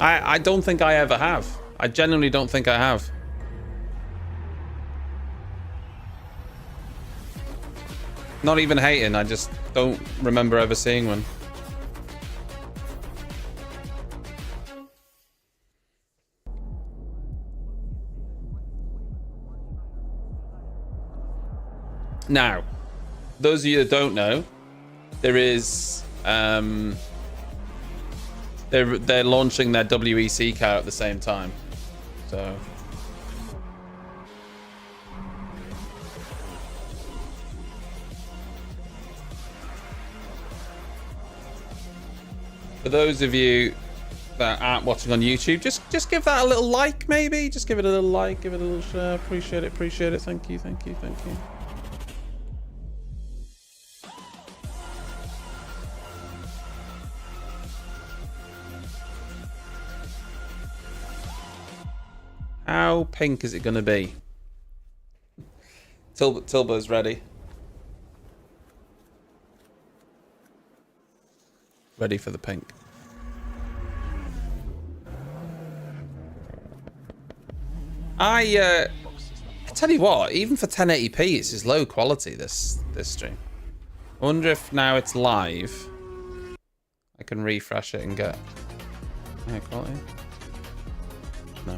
I don't think I ever have. I genuinely don't think I have. Not even hating, I just don't remember ever seeing one. Now, those of you that don't know, there is they're launching their WEC car at the same time. So for those of you that aren't watching on YouTube, just give that a little like, maybe. Just give it a little like, give it a little share. Appreciate it, appreciate it. Thank you, thank you, thank you. How pink is it going to be? Tilbo's ready. Ready for the pink. I tell you what, even for 1080p, it's just low quality, this stream. I wonder if now it's live, I can refresh it and get higher quality. No.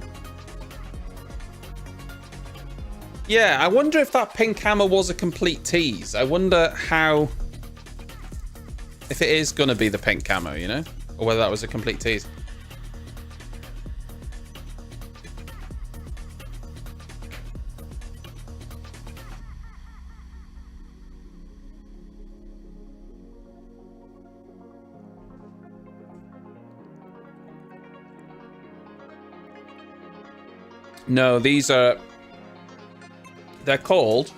Yeah, I wonder if that pink hammer was a complete tease. I wonder how... if it is going to be the pink camo, you know? Or whether that was a complete tease. No, these are... they're called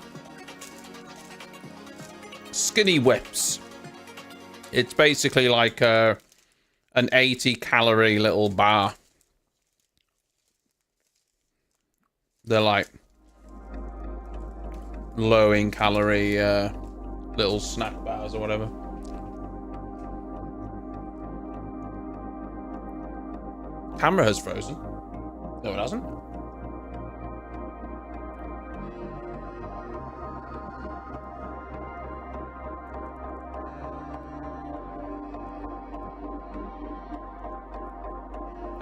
skinny whips. It's basically like an 80-calorie little bar. They're like low in calorie little snack bars or whatever. Camera has frozen. No, it hasn't.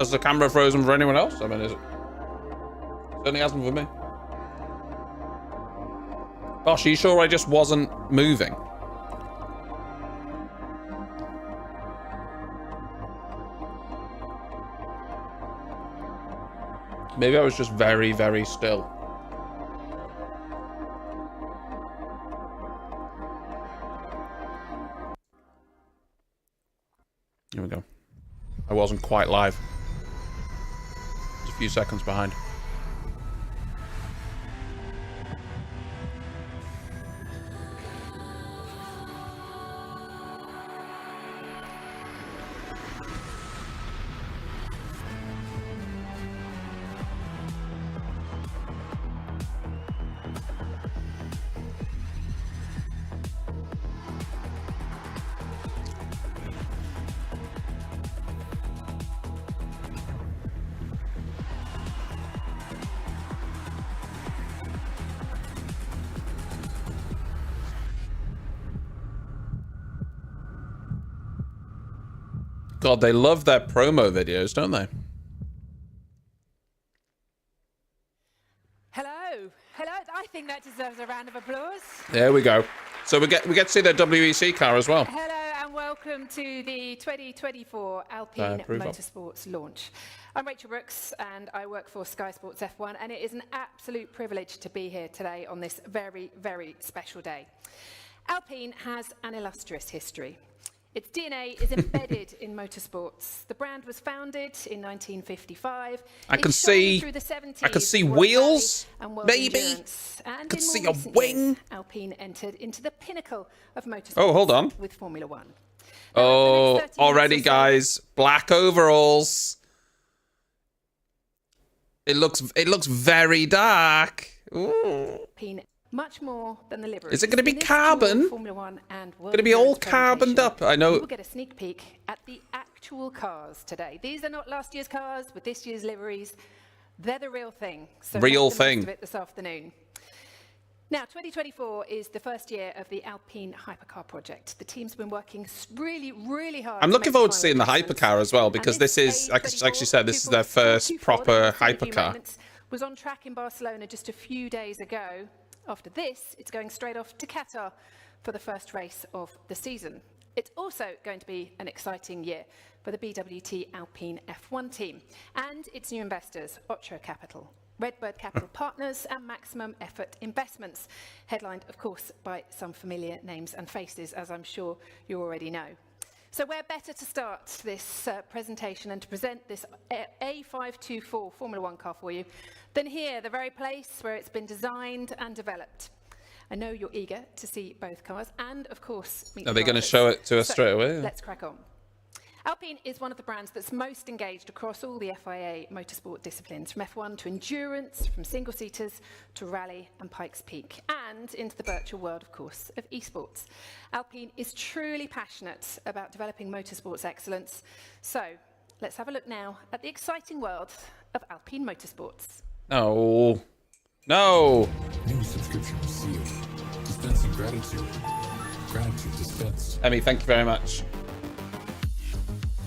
Has the camera frozen for anyone else? I mean, is it? Certainly hasn't for me. Gosh, are you sure I just wasn't moving? Maybe I was just very, very still. Here we go. I wasn't quite live. A few seconds behind. God, they love their promo videos, don't they? Hello. Hello. I think that deserves a round of applause. There we go. So we get to see their WEC car as well. Hello and welcome to the 2024 Alpine Motorsports launch. I'm Rachel Brooks and I work for Sky Sports F1, and it is an absolute privilege to be here today on this very, very special day. Alpine has an illustrious history. Its DNA is embedded in motorsports. The brand was founded in 1955. I can see wheels, maybe. I can see a wing. Alpine entered into the pinnacle of motorsports. Oh, hold on. With Formula One. Oh, already, guys. Black overalls. It looks very dark. Ooh. Alpine, much more than the livery. Is it going to be carbon? Formula One and going to be all carboned up. I know. You will get a sneak peek at the actual cars today. These are not last year's cars with this year's liveries. They're the real thing. So real make the most thing. of it this afternoon. Now, 2024 is the first year of the Alpine Hypercar project. The team's been working really, really hard. I'm looking forward to seeing the hypercar as well, because this is, like you said, this is their first proper hypercar. Was on track in Barcelona just a few days ago. After this, it's going straight off to Qatar for the first race of the season. It's also going to be an exciting year for the BWT Alpine F1 team and its new investors, Ocho Capital, Redbird Capital Partners and Maximum Effort Investments, headlined, of course, by some familiar names and faces, as I'm sure you already know. So where better to start this presentation and to present this A524 Formula One car for you than here, the very place where it's been designed and developed. I know you're eager to see both cars and, of course, meet Are they going to show it to us straight away? Let's crack on. Alpine is one of the brands that's most engaged across all the FIA motorsport disciplines, from F1 to endurance, from single-seaters to rally and Pikes Peak, and into the virtual world, of course, of esports. Alpine is truly passionate about developing motorsports excellence. So let's have a look now at the exciting world of Alpine Motorsports. No. No. New subscription received. Dispensing gratitude. Gratitude dispensed. Emmy, thank you very much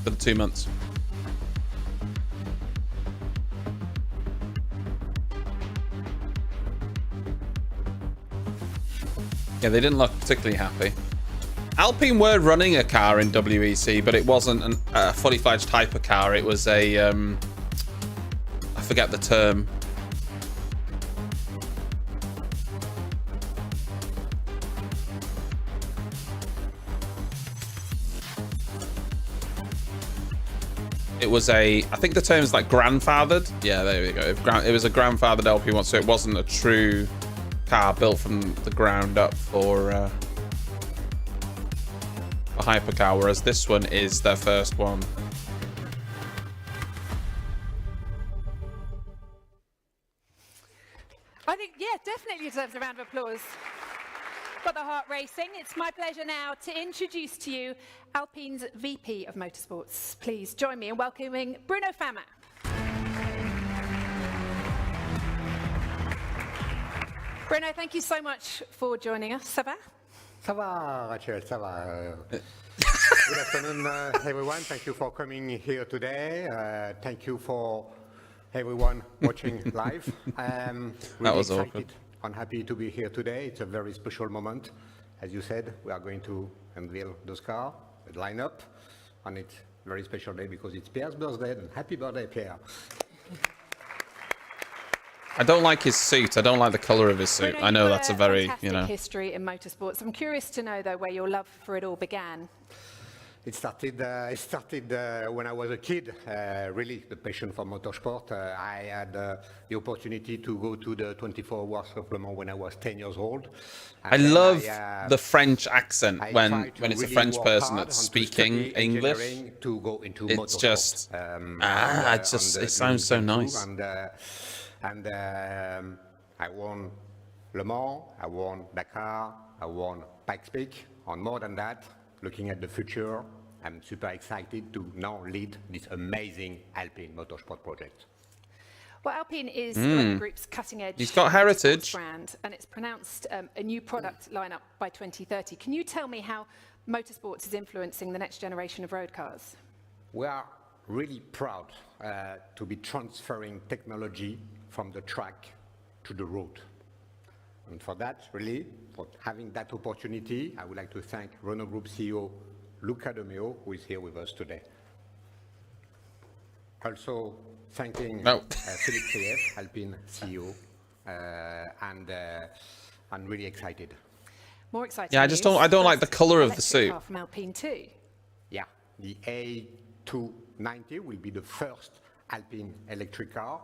for the 2 months. Yeah, they didn't look particularly happy. Alpine were running a car in WEC, but it wasn't a fully fledged hypercar. It was a, I forget the term. It was I think the term is like grandfathered. Yeah, there we go. It was a grandfathered LP1, so it wasn't a true car built from the ground up for a hypercar, whereas this one is their first one. I think, yeah, definitely deserves a round of applause. Got the heart racing. It's my pleasure now to introduce to you Alpine's VP of Motorsports. Please join me in welcoming Bruno Fama. Bruno, thank you so much for joining us. Ça va? Ça va, Rachel, ça va. Good afternoon, everyone. Thank you for coming here today. Thank you for everyone watching live. Really that was excited. awkward. I'm happy to be here today. It's a very special moment. As you said, we are going to unveil those cars, the lineup, and it's a very special day because it's Pierre's birthday, and happy birthday, Pierre. I don't like his suit. I don't like the color of his suit. Bruno, I know you've that's a got very, fantastic history in motorsports. I'm curious to know, though, where your love for it all began. It started when I was a kid, really, the passion for motorsport. I had the opportunity to go to the 24 Hours of Le Mans when I was 10 years old. I love the French accent when it's a French person that's speaking English. To go into it's motorsport. Just, it sounds so nice. And I won Le Mans, I won Dakar, I won Pikes Peak. And more than that, looking at the future, I'm super excited to now lead this amazing Alpine Motorsport project. Well, Alpine is the group's cutting-edge He's got heritage. brand, and it's pronounced a new product lineup by 2030. Can you tell me how motorsports is influencing the next generation of road cars? We are really proud to be transferring technology from the track to the road. And for that, really, for having that opportunity, I would like to thank Renault Group CEO Luca De Meo, who is here with us today. Also thanking Philippe Krief, Alpine CEO, and I'm really excited. More exciting. Yeah, I don't like the color of the electric suit. car from Alpine too. Yeah, the A290 will be the first Alpine electric car.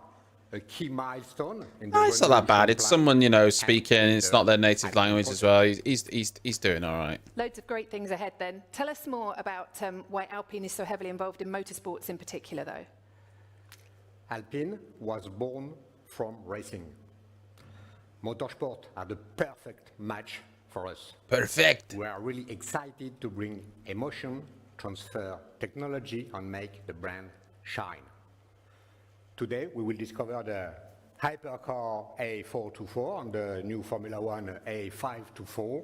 A key milestone in the It's not that bad. It's someone, you know, and speaking. It's not their native language as well. He's doing all right. Loads of great things ahead then. Tell us more about why Alpine is so heavily involved in motorsports in particular, though. Alpine was born from racing. Motorsport are the perfect match for us. Perfect. We are really excited to bring emotion, transfer technology and make the brand shine. Today, we will discover the hypercar A424 and the new Formula One A524.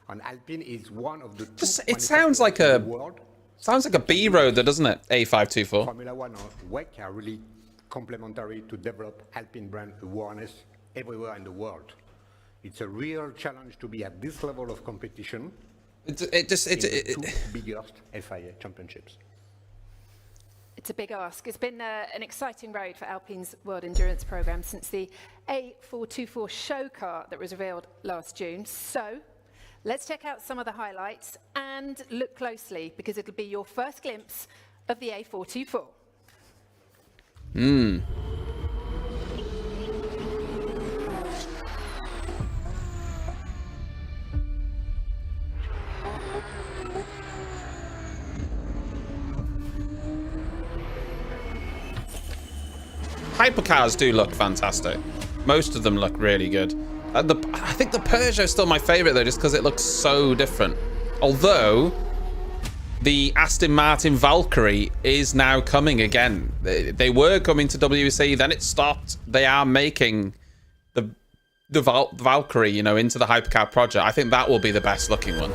And Alpine is one of the two it sounds like in the world. Sounds like a B roader, doesn't it? A524. Formula One and WEC are really complementary to develop Alpine brand awareness everywhere in the world. It's a real challenge to be at this level of competition. Two biggest FIA championships. It's a big ask. It's been an exciting road for Alpine's World Endurance Programme since the A424 show car that was revealed last June. So let's check out some of the highlights and look closely because it'll be your first glimpse of the A424. Hypercars do look fantastic. Most of them look really good. I think the Peugeot is still my favorite though, just because it looks so different. Although the Aston Martin Valkyrie is now coming again. They were coming to WEC, then it stopped. They are making the Valkyrie, you know, into the hypercar project. I think that will be the best looking one.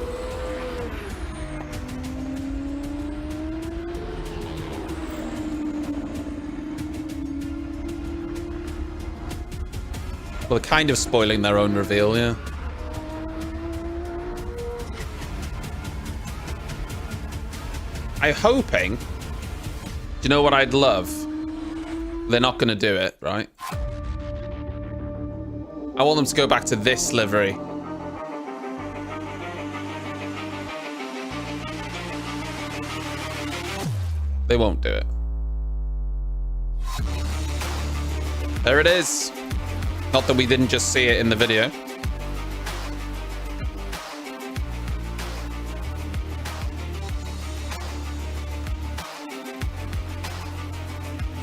Well, they're kind of spoiling their own reveal, yeah. I'm hoping... Do you know what I'd love? They're not going to do it, right? I want them to go back to this livery. They won't do it. There it is. Not that we didn't just see it in the video.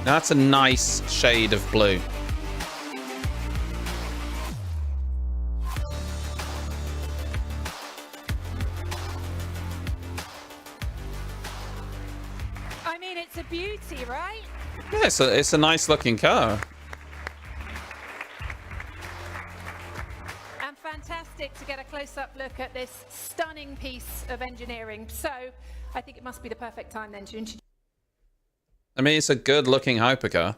Now that's a nice shade of blue. I mean, it's a beauty, right? Yeah, it's a nice looking car. Fantastic to get a close-up look at this stunning piece of engineering. So I think it must be the perfect time then to introduce... I mean, it's a good looking hypercar.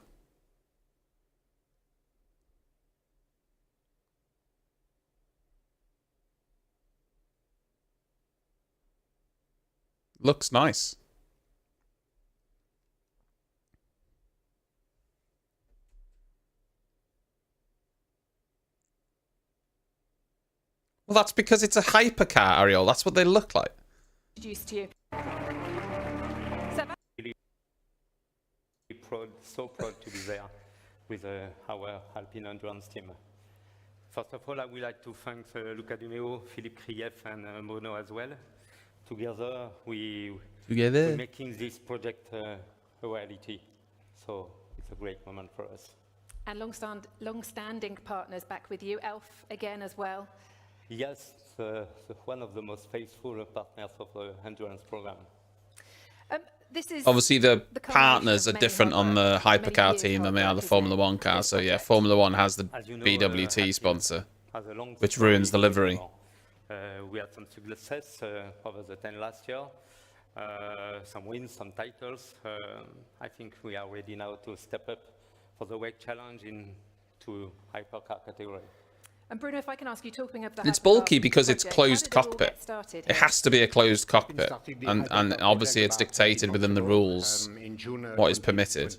Looks nice. Well, that's because it's a hypercar, Ariel. That's what they look like. Introduced to you. So proud to be there with our Alpine Endurance team. First of all, I would like to thank Luca Dumeo, Philippe Krief, and Mono as well. Together, we're making this project a reality. So it's a great moment for us. And long-standing partners back with you, Elf again as well. Yes, one of the most faithful partners of the endurance program. This is obviously the partners are different on the hypercar team than they are the Formula One car. So yeah, Formula One has the BWT sponsor, which ruins the livery. We had some success over the 10 last year, some wins, some titles. I think we are ready now to step up for the WEC challenge into hypercar category. And Bruno, if I can ask you, talking of the it's bulky because it's closed cockpit. It has to be a closed cockpit, and obviously it's dictated within the rules what is permitted.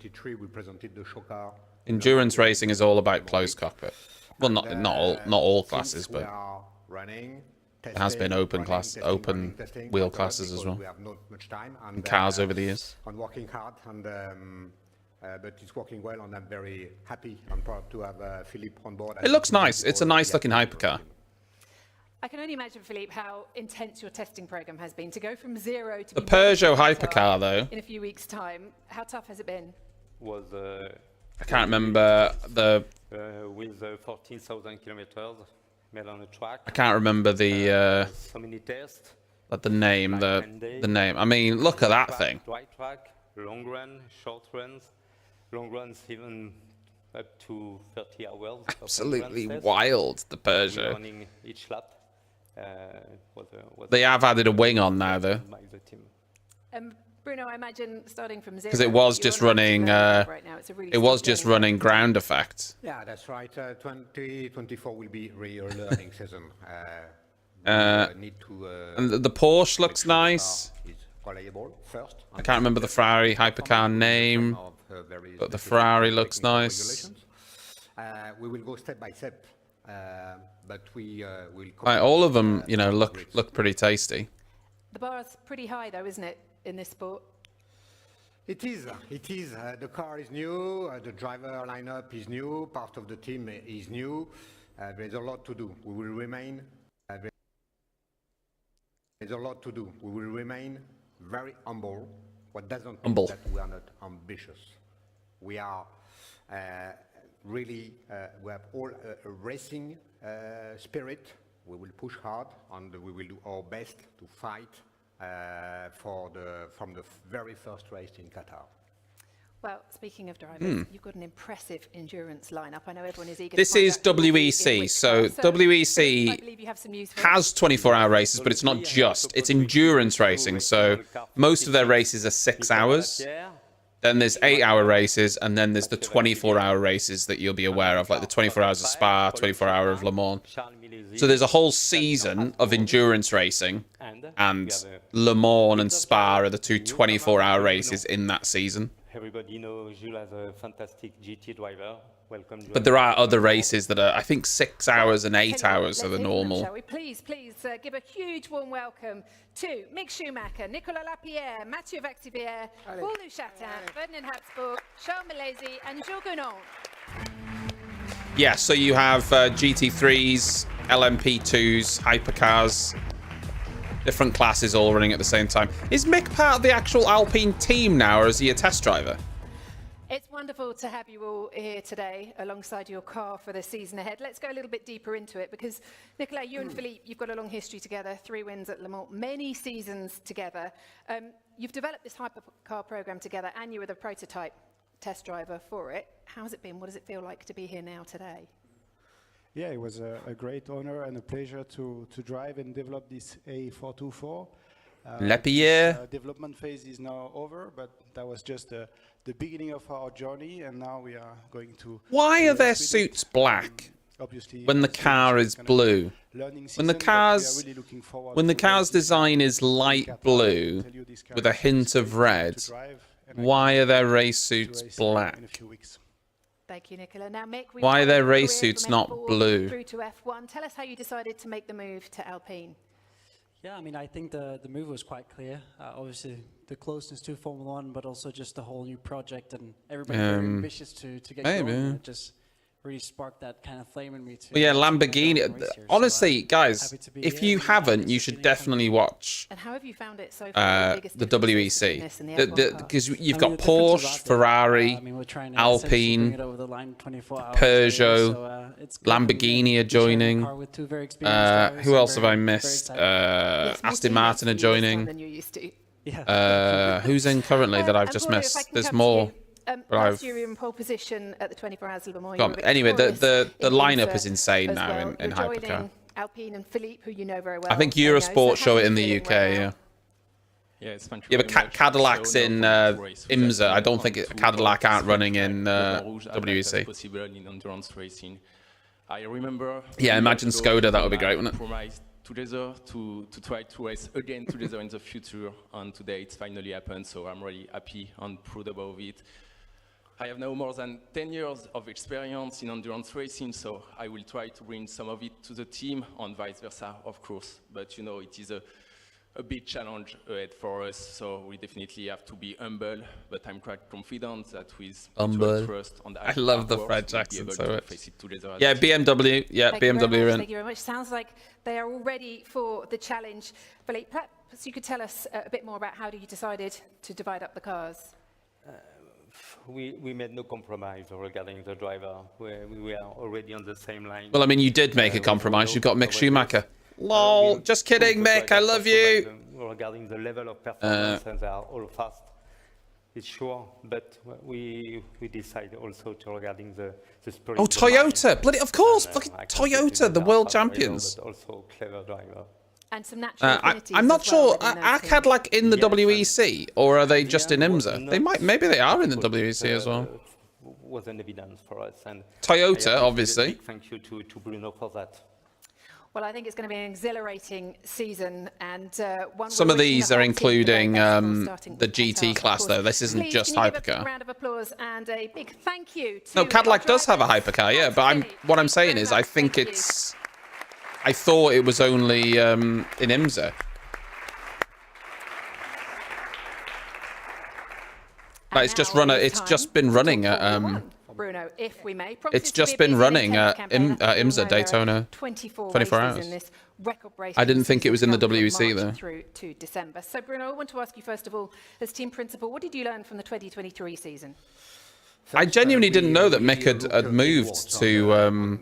Endurance racing is all about closed cockpit. Well, not all classes, but it has been open wheel classes as well. And cars over the years. But it's working well, and I'm very happy and proud to have Philippe on board. It looks nice. It's a nice looking hypercar. I can only imagine, Philippe, how intense your testing program has been to go from zero to the Peugeot hypercar, though. In a few weeks' time, how tough has it been? Was I can't remember the with 14,000 kilometers made on a track. I can't remember the so many tests. But the name, the name. I mean, look at that thing. Dry track, long run, short runs. Long runs even up to 30 hours. Absolutely wild, the Peugeot. Running each lap. They have added a wing on now, though. Bruno, I imagine starting from zero. Because it was just running. Right now. It's a really it was just running ground effect. Yeah, that's right. 2024 will be real learning season. Need to. And the Porsche looks nice. Reliable first. I can't remember the Ferrari hypercar name, but the Ferrari looks nice. We will go step by step, but we will. All of them, you know, look pretty tasty. The bar's pretty high, though, isn't it, in this sport? It is. It is. The car is new. The driver lineup is new. Part of the team is new. There's a lot to do. We will remain. There's a lot to do. We will remain very humble. What doesn't mean that we are not ambitious. We are really. We have all a racing spirit. We will push hard, and we will do our best to fight from the very first race in Qatar. Well, speaking of drivers, you've got an impressive endurance lineup. I know everyone is eager. This is WEC, so WEC has 24-hour races, but it's not just. It's endurance racing, so most of their races are 6 hours. Then there's 8-hour races, and then there's the 24-hour races that you'll be aware of, like the 24 hours of Spa, 24-hour of Le Mans. So there's a whole season of endurance racing, and Le Mans and Spa are the two 24-hour races in that season. Everybody knows Jules as a fantastic GT driver. Welcome, Jules. But there are other races that are, I think, 6 hours and 8 hours are the normal. Shall we please give a huge warm welcome to Mick Schumacher, Nicolas Lapierre, Mathieu Vaxivière, Paul Neuchatin, Ferdinand Habsburg, Charles Malaysia, and Jules Gounon. Yeah, so you have GT3s, LMP2s, hypercars, different classes all running at the same time. Is Mick part of the actual Alpine team now, or is he a test driver? It's wonderful to have you all here today alongside your car for the season ahead. Let's go a little bit deeper into it because, Nicolas, you and Philippe, you've got a long history together, 3 wins at Le Mans, many seasons together. You've developed this hypercar program together and you were the prototype test driver for it. How's it been? What does it feel like to be here now today? Yeah, it was a great honor and a pleasure to drive and develop this A424. Lapierre. Development phase is now over, but that was just the beginning of our journey, and now we are going to... Why are their suits black when the car is blue? When the car's design is light blue with a hint of red, why are their race suits black? Thank you, Nicola. Now, Mick, why are their race suits not blue? Through to F1. Tell us how you decided to make the move to Alpine. Yeah, I mean, I think the move was quite clear. Obviously, the closeness to Formula 1, but also just a whole new project, and everybody very ambitious to get going. It just really sparked that kind of flame in me too. Well, yeah, Lamborghini. Honestly, guys, if you haven't, you should definitely watch. And how have you found it so far? The WEC, because you've got Porsche, Ferrari, Alpine, Peugeot, Lamborghini are joining. Who else have I missed? Aston Martin are joining. Who's in currently that I've just missed? There's more. Last year you were in pole position at the 24 Hours of Le Mans. Anyway, the lineup is insane now in hypercar. Alpine and Philippe, who you know very well. I think Eurosport show it in the UK. Yeah. Yeah, it's fun. Yeah, but Cadillac's in IMSA. I don't think Cadillac aren't running in WEC. Possible in endurance racing. I remember. Yeah, imagine Skoda. That would be great, wouldn't it? Promised together to try to race again together in the future, and today it's finally happened. So I'm really happy and proud about it. I have now more than 10 years of experience in endurance racing, so I will try to bring some of it to the team and vice versa, of course. But you know, it is a big challenge ahead for us, so we definitely have to be humble. But I'm quite confident that with trust on the I love the French accent so much. Yeah, BMW. Yeah, BMW. Thank you very much. Sounds like they are all ready for the challenge. Philippe, perhaps you could tell us a bit more about how you decided to divide up the cars. We made no compromise regarding the driver. We are already on the same line. Well, I mean, you did make a compromise. You've got Mick Schumacher. Lol. Just kidding, Mick. I love you. Regarding the level of performance, and they are all fast. It's sure, but we decide also to regarding the spirit. Oh, Toyota. Bloody, of course. Fucking Toyota, the world champions. But also clever driver. And some natural I'm not sure. Are Cadillac in the WEC, or are they just in IMSA? They might. Maybe they are in the WEC as well. Was an evidence for us. And Toyota, obviously. Big thank you to Bruno for that. Well, I think it's going to be an exhilarating season, and some of these are including the GT class, though. This isn't just hypercar. A round of applause and a big thank you to no, Cadillac does have a hypercar, yeah. But what I'm saying is, I think it's. I thought it was only in IMSA. Like, it's just been running at Bruno, if we may. It's just been running at IMSA Daytona 24 hours. I didn't think it was in the WEC though. Through to December. So Bruno, I want to ask you first of all, as team principal, what did you learn from the 2023 season? I genuinely didn't know that Mick had moved to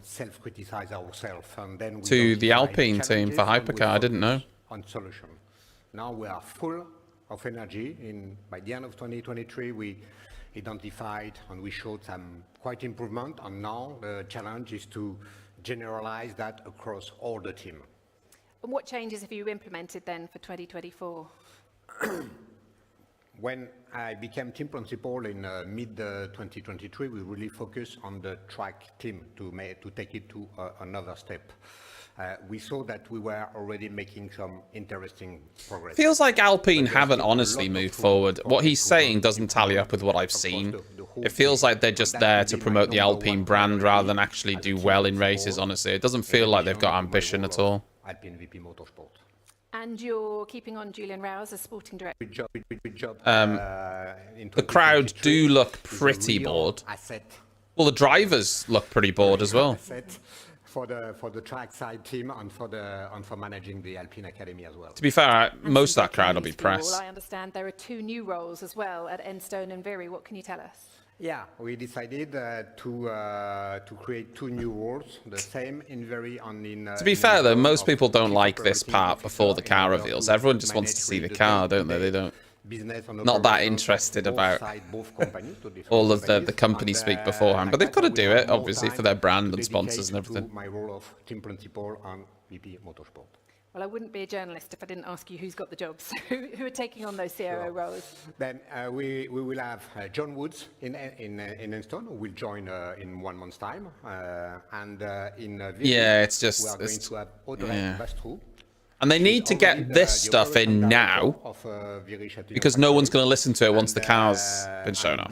the Alpine team for hypercar. I didn't know. On solution. Now we are full of energy. By the end of 2023, we identified and we showed some quite improvement. And now the challenge is to generalize that across all the team. And what changes have you implemented then for 2024? When I became team principal in mid-2023, we really focused on the track team to take it to another step. We saw that we were already making some interesting progress. Feels like Alpine haven't honestly moved forward. What he's saying doesn't tally up with what I've seen. It feels like they're just there to promote the Alpine brand rather than actually do well in races, honestly. It doesn't feel like they've got ambition at all. Alpine VP Motorsport. And you're keeping on Julian Rouse as sporting director. Good job. The crowd do look pretty bored. Well, the drivers look pretty bored as well. For the track side team and for managing the Alpine Academy as well. To be fair, most of that crowd will be press. I understand there are 2 new roles as well at Enstone and Viry. What can you tell us? Yeah, we decided to create 2 new roles, the same in Viry and in... To be fair, though, most people don't like this part before the car reveals. Everyone just wants to see the car, don't they? They don't... Not that interested about all of the company speak beforehand, but they've got to do it, obviously, for their brand and sponsors and everything. My role of team principal and VP Motorsport. Well, I wouldn't be a journalist if I didn't ask you who's got the jobs, who are taking on those CRO roles. Then we will have John Woods in Enstone, who will join in 1 month's time, and in yeah, it's just we are going to have Audrey Bastrou. And they need to get this stuff in now, because no one's going to listen to it once the car's been shown off.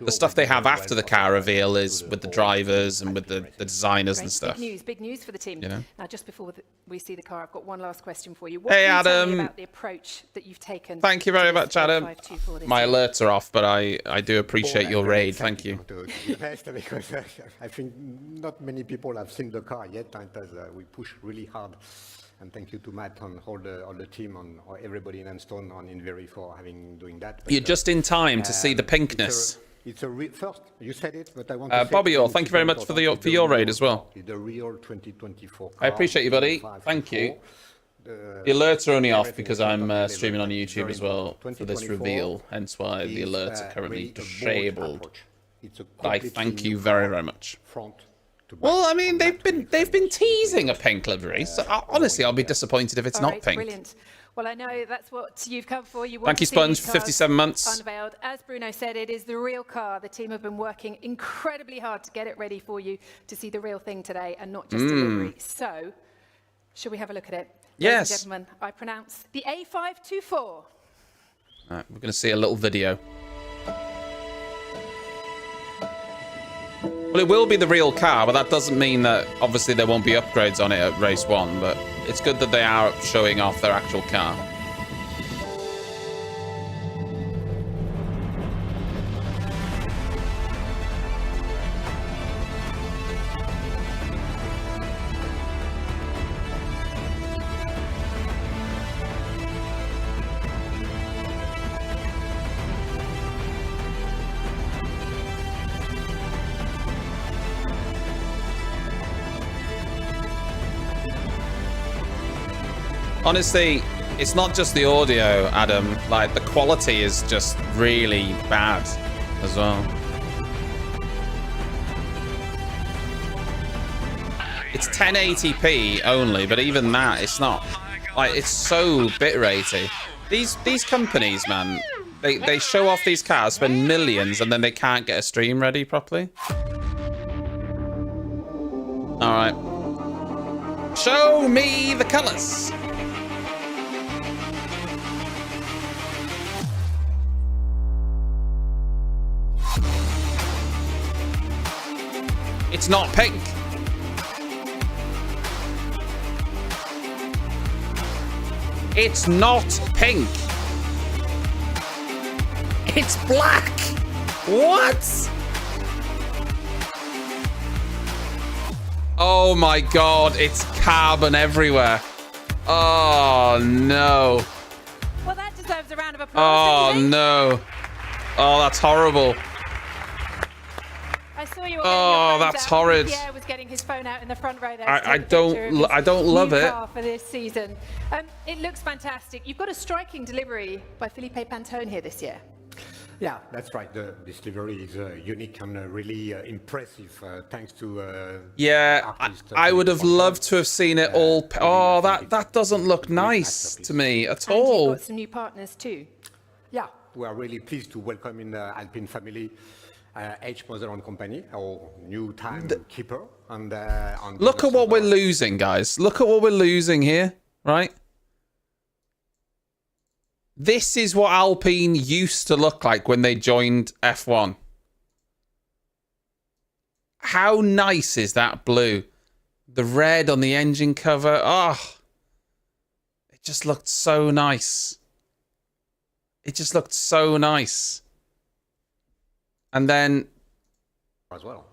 The stuff they have after the car reveal is with the drivers and with the designers and stuff. Big news for the team. You know? Now, just before we see the car, I've got one last question for you. Hey, Adam. Tell me about the approach that you've taken? Thank you very much, Adam. My alerts are off, but I do appreciate your raid. Thank you. Because I think not many people have seen the car yet, and we push really hard. And thank you to Matt and all the team and everybody in Enstone and in Viry for doing that. But, you're just in time to see the pinkness. It's first, you said it, but I want to Bobby Orr, thank you very much for your raid as well. The real 2024 car. I appreciate you, buddy. Thank you. The alerts are only off because I'm streaming on YouTube as well for this reveal, hence why the alerts are currently disabled. I thank you very, very much. Well, I mean, they've been teasing a pink livery, so honestly, I'll be disappointed if it's not pink. Brilliant. Well, I know that's what you've come for. Thank you, Sponge, for 57 months. Unveiled. As Bruno said, it is the real car. The team have been working incredibly hard to get it ready for you to see the real thing today and not just delivery. So, shall we have a look at it? Yes. Ladies and gentlemen, I pronounce the A524. All right, we're going to see a little video. Well, it will be the real car, but that doesn't mean that obviously there won't be upgrades on it at race 1, but it's good that they are showing off their actual car. Honestly, it's not just the audio, Adam. Like, the quality is just really bad as well. It's 1080p only, but even that, it's not. Like, it's so bit-ratey. These companies, man, they show off these cars, spend millions, and then they can't get a stream ready properly. All right. Show me the colors. It's not pink. It's not pink. It's black. What? Oh my god, it's carbon everywhere. Oh no. Well, that deserves a round of applause. Oh no. Oh, that's horrible. I saw you. Oh, that's horrid. Pierre was getting his phone out in the front row there. I don't love it. For this season, it looks fantastic. You've got a striking delivery by Felipe Pantone here this year. Yeah, that's right. This livery is unique and really impressive, thanks to. Yeah, I would have loved to have seen it all. Oh, that doesn't look nice to me at all. You've got some new partners too. Yeah, we are really pleased to welcome in the Alpine family. H. Mother Company, our new timekeeper. And look at what we're losing, guys. Look at what we're losing here, right? This is what Alpine used to look like when they joined F1. How nice is that blue? The red on the engine cover. Oh, it just looked so nice. It just looked so nice. And then as well,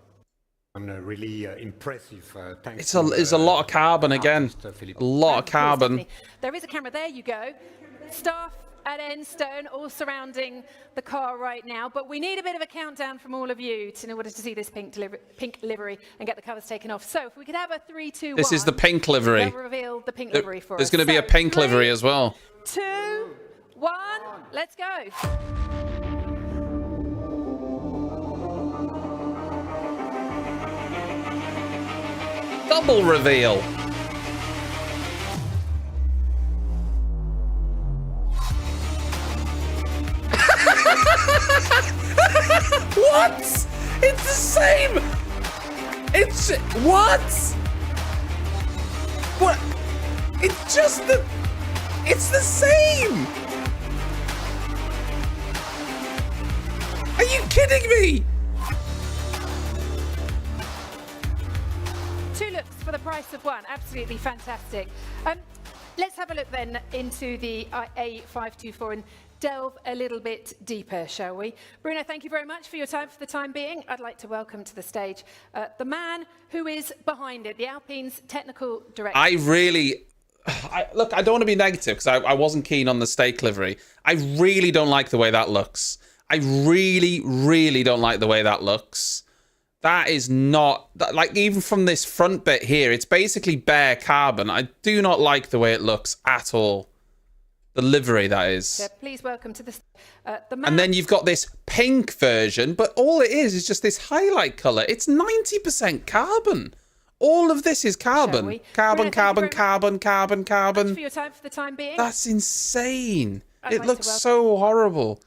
and really impressive. Thanks. It's a lot of carbon again. A lot of carbon. There is a camera. There you go. Staff at Enstone all surrounding the car right now. But we need a bit of a countdown from all of you in order to see this pink livery and get the covers taken off. So if we could have a 3, 2, 1. This is the pink livery. They'll reveal the pink livery for us. There's going to be a pink livery as well. 2, 1. Let's go. Double reveal. What? It's the same. It's what? What? It's just the. It's the same. Are you kidding me? 2 looks for the price of 1. Absolutely fantastic. Let's have a look then into the A524 and delve a little bit deeper, shall we? Bruno, thank you very much for your time for the time being. I'd like to welcome to the stage the man who is behind it, the Alpine's technical director. Look, I don't want to be negative because I wasn't keen on the stake livery. I really don't like the way that looks. I really, really don't like the way that looks. That is not, like, even from this front bit here, it's basically bare carbon. I do not like the way it looks at all. The livery, that is. So please welcome to the and then you've got this pink version, but all it is just this highlight colour. It's 90% carbon. All of this is carbon. Carbon, carbon, carbon, carbon, carbon. Thanks for your time for the time being. That's insane. It looks so horrible.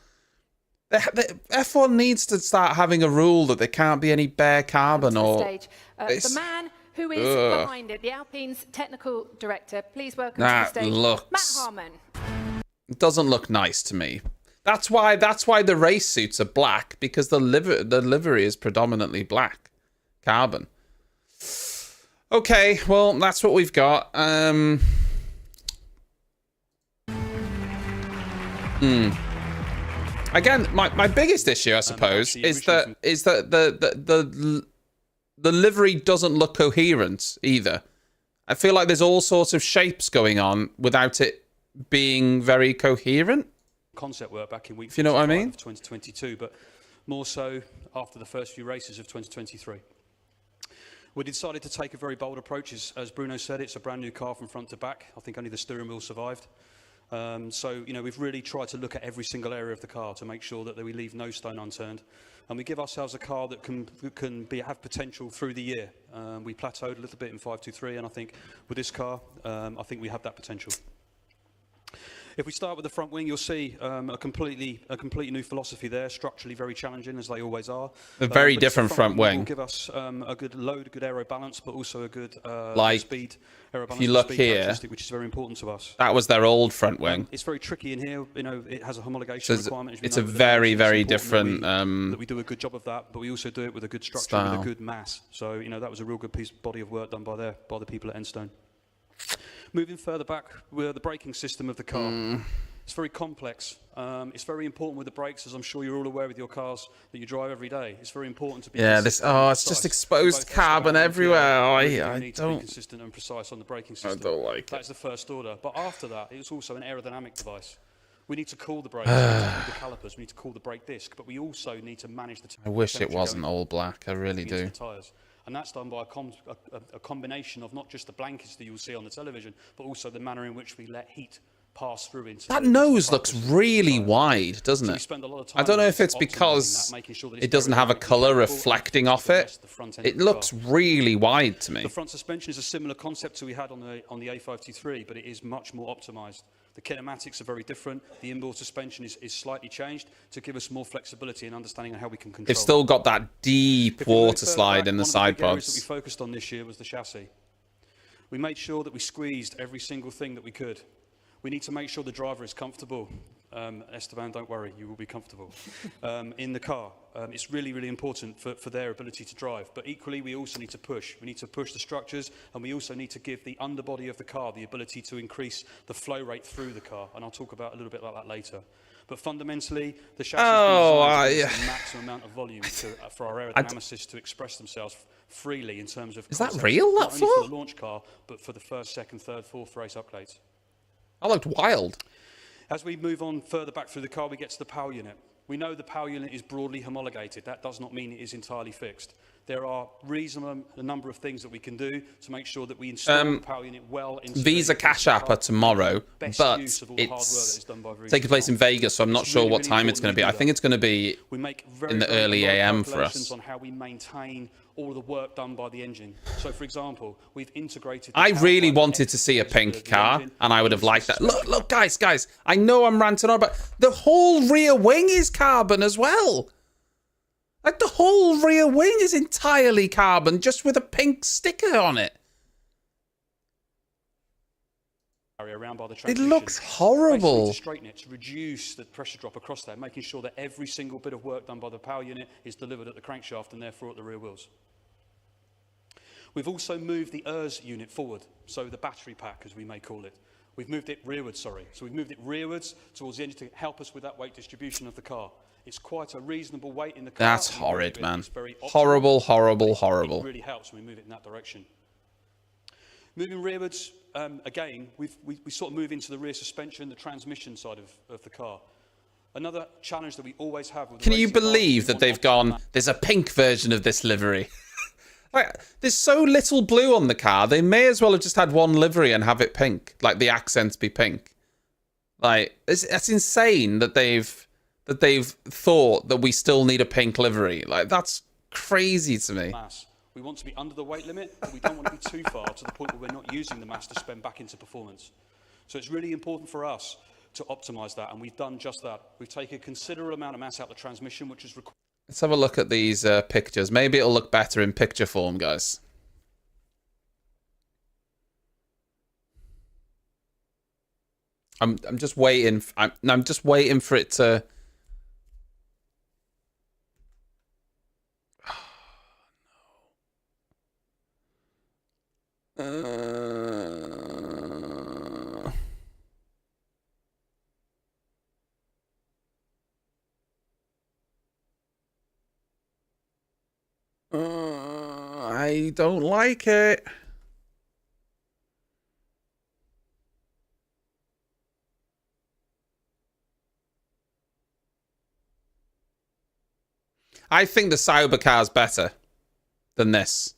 The F1 needs to start having a rule that there can't be any bare carbon or... the man who is behind it, the Alpine's technical director. Please welcome to the stage, Matt Harmon. It doesn't look nice to me. That's why the race suits are black, because the livery is predominantly black. Carbon. Okay, well, that's what we've got. Again, my biggest issue, I suppose, is that the livery doesn't look coherent either. I feel like there's all sorts of shapes going on without it being very coherent. Concept work back in week if you know what I mean? Of 2022, but more so after the first few races of 2023. We decided to take a very bold approach. As Bruno said, it's a brand new car from front to back. I think only the steering wheel survived. So, you know, we've really tried to look at every single area of the car to make sure that we leave no stone unturned. And we give ourselves a car that can have potential through the year. We plateaued a little bit in 523, and I think with this car, I think we have that potential. If we start with the front wing, you'll see a completely new philosophy there, structurally very challenging, as they always are. A very different front wing. Will give us a good load, a good aero balance, but also a good speed. If you look here, which is very important to us. That was their old front wing. It's very tricky in here. You know, it has a homologation requirement. It's a very, very different. That we do a good job of that, but we also do it with a good structure, with a good mass. So, you know, that was a real good body of work done by the people at Enstone. Moving further back, with the braking system of the car. It's very complex. It's very important with the brakes, as I'm sure you're all aware with your cars that you drive every day. It's very important to be it's just exposed carbon everywhere. I need to be consistent and precise on the braking system. I don't like it. That's the first order. But after that, it's also an aerodynamic device. We need to cool the brakes, we need to cool the calipers, we need to cool the brake disc, but we also need to manage the I wish it wasn't all black. I really do. Tires. And that's done by a combination of not just the blankets that you'll see on the television, but also the manner in which we let heat pass through into that nose looks really wide, doesn't it? I don't know if it's because it doesn't have a colour reflecting off it. It looks really wide to me. The front suspension is a similar concept to we had on the A523, but it is much more optimised. The kinematics are very different. The inboard suspension is slightly changed to give us more flexibility and understanding of how we can control. They've still got that deep water slide in the side pods. What we focused on this year was the chassis. We made sure that we squeezed every single thing that we could. We need to make sure the driver is comfortable. Esteban, don't worry, you will be comfortable in the car. It's really, really important for their ability to drive. But equally, we also need to push. We need to push the structures, and we also need to give the underbody of the car the ability to increase the flow rate through the car. And I'll talk about a little bit about that later. But fundamentally, the chassis is the maximum amount of volume for our aerodynamicists to express themselves freely in terms of. Is that real? That not only for the launch car, but for the first, second, third, fourth race upgrades. That looked wild. As we move on further back through the car, we get to the power unit. We know the power unit is broadly homologated. That does not mean it is entirely fixed. There are a number of things that we can do to make sure that we install the power unit well. Visa Cash App are tomorrow, but it's taking place in Vegas, so I'm not sure what time it's going to be. I think it's going to be in the early AM for us. On how we maintain all of the work done by the engine. So, for example, we've integrated. I really wanted to see a pink car, and I would have liked that. Look, guys! I know I'm ranting on, but the whole rear wing is carbon as well. Like, the whole rear wing is entirely carbon, just with a pink sticker on it. Around by the it looks horrible. To straighten it, to reduce the pressure drop across there, making sure that every single bit of work done by the power unit is delivered at the crankshaft and therefore at the rear wheels. We've also moved the ERS unit forward, so the battery pack, as we may call it. We've moved it rearwards, So we've moved it rearwards towards the engine to help us with that weight distribution of the car. It's quite a reasonable weight in the car. That's horrid, man. Horrible. It really helps when we move it in that direction. Moving rearwards, again, we sort of move into the rear suspension, the transmission side of the car. Another challenge that we always have with the Can you believe that they've gone, there's a pink version of this livery? Like, there's so little blue on the car, they may as well have just had one livery and have it pink. Like, the accents be pink. Like, that's insane that they've thought that we still need a pink livery. Like, that's crazy to me. We want to be under the weight limit, but we don't want to be too far to the point where we're not using the mass to spend back into performance. So it's really important for us to optimise that, and we've done just that. We've taken a considerable amount of mass out of the transmission, which is required. Let's have a look at these pictures. Maybe it'll look better in picture form, guys. I'm just waiting. I'm just waiting for it to. I don't like it. I think the Sauber car is better than this.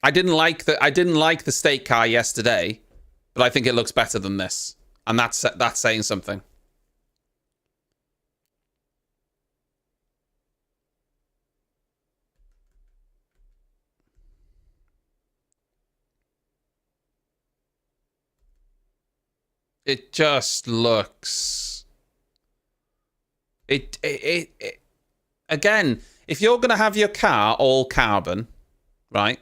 I didn't like the state car yesterday, but I think it looks better than this, and that's saying something. It just looks. It again. If you're gonna have your car all carbon, right?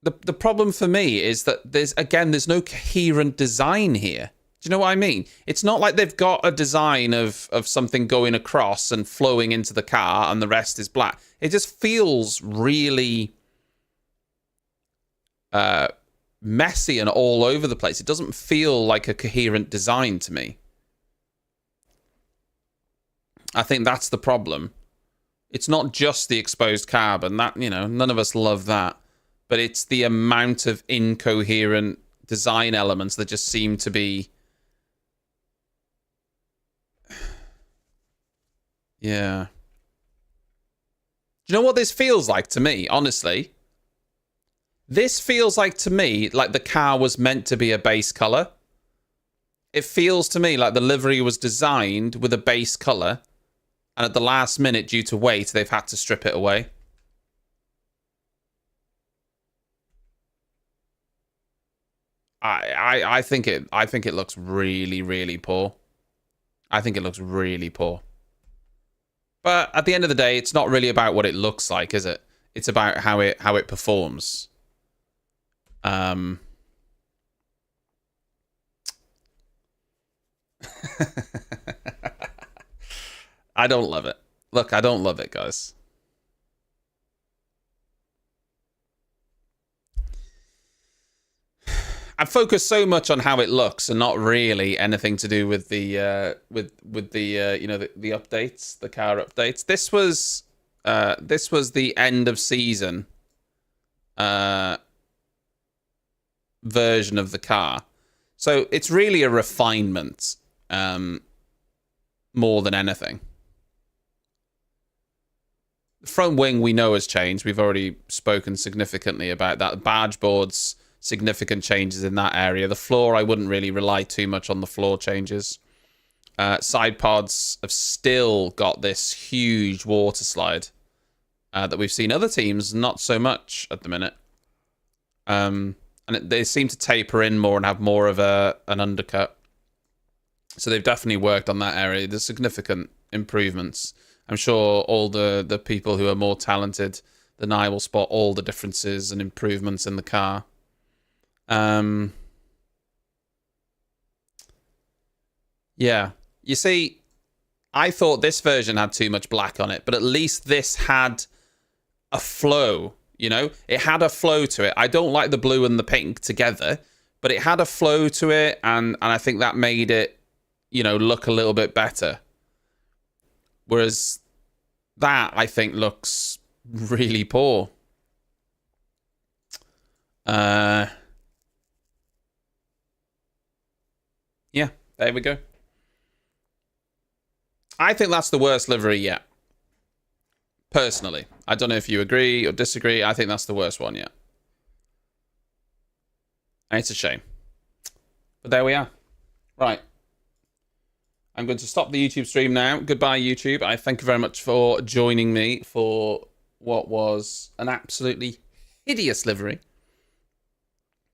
The problem for me is that there's no coherent design here. Do you know what I mean? It's not like they've got a design of something going across and flowing into the car and the rest is black. It just feels really messy and all over the place. It doesn't feel like a coherent design to me. I think that's the problem. It's not just the exposed carbon. That, you know, none of us love that. But it's the amount of incoherent design elements that just seem to be... Yeah. Do you know what this feels like to me, honestly? This feels like, to me, like the car was meant to be a base color. It feels to me like the livery was designed with a base color, and at the last minute, due to weight, they've had to strip it away. I think it looks really, really poor. I think it looks really poor. But at the end of the day, it's not really about what it looks like, is it? It's about how it performs. I don't love it. Look, I don't love it, guys. I focus so much on how it looks and not really anything to do with the you know, the updates, the car updates. This was the end of season version of the car, so it's really a refinement more than anything. The front wing we know has changed. We've already spoken significantly about that. The barge boards, significant changes in that area. The floor, I wouldn't really rely too much on the floor changes. Side pods have still got this huge water slide that we've seen other teams not so much at the minute. And they seem to taper in more and have more of an undercut. So they've definitely worked on that area. There's significant improvements. I'm sure all the people who are more talented than I will spot all the differences and improvements in the car. Yeah. You see, I thought this version had too much black on it, but at least this had a flow, you know? It had a flow to it. I don't like the blue and the pink together, but it had a flow to it, and I think that made it, you know, look a little bit better. Whereas that, I think, looks really poor. Yeah, there we go. I think that's the worst livery yet. Personally. I don't know if you agree or disagree. I think that's the worst one yet. And it's a shame. But there we are. Right. I'm going to stop the YouTube stream now. Goodbye, YouTube. I thank you very much for joining me for what was an absolutely hideous livery.